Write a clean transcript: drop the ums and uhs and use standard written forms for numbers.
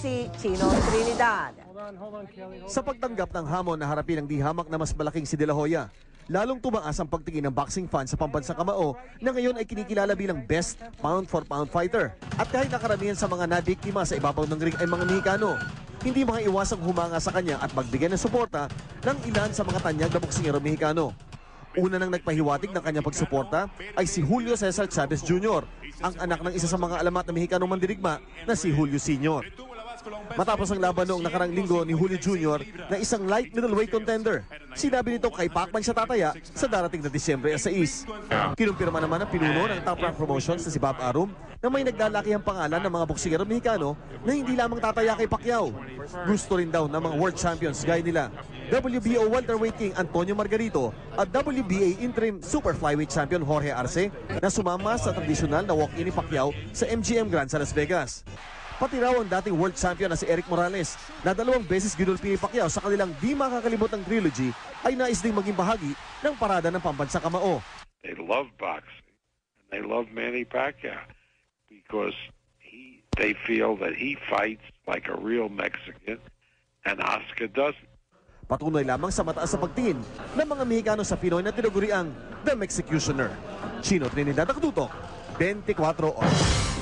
si Chino Trinidad. Sa pagtanggap ng hamon na harapin ang dihamak na mas malaking si De La Hoya, lalong tumaas ang pagtingin ng boxing fans sa pambansang kamao na ngayon ay kinikilala bilang best pound-for-pound fighter. At kahit nakaramihan sa mga nabiktima sa ibabaw ng ring ay mga Mexicano, hindi makaiwasang humanga sa kanya at magbigay ng suporta ng ilan sa mga tanyag na boksingero Mexicano. Una nang nagpahiwatig ng kanyang pagsuporta ay si Julio Cesar Chavez Jr., ang anak ng isa sa mga alamat na Mexicano mandirigma na si Julio Sr. Matapos ang laban noong nakarang linggo ni Julio Jr. na isang light middleweight contender, sinabi nito kay Pacman siya tataya sa darating na Disyembre 6. Kinumpirma naman ang pinuno ng Top Rank Promotions na si Bob Arum na may naglalakihang pangalan ng mga boksingero Mexicano na hindi lamang tataya kay Pacquiao. Gusto rin daw ng mga world champions gaya nila WBO welterweight king Antonio Margarito at WBA interim super flyweight champion Jorge Arce na sumama sa tradisyonal na walk-in ni Pacquiao sa MGM Grand sa Las Vegas. Pati raw ang dating world champion na si Eric Morales na 2 beses ginulpi ni Pacquiao sa kanilang di makakalimutang trilogy ay nais ding maging bahagi ng parada ng pambansang kamao. They love boxing and they love Manny Pacquiao because they feel that he fights like a real Mexican and Oscar doesn't. Patunay lamang sa mataas sa pagtingin ng mga Mexicano sa Pinoy na tinaguriang The Mexicutioner. Chino Trinidad, Nakatutok, 24 Oras.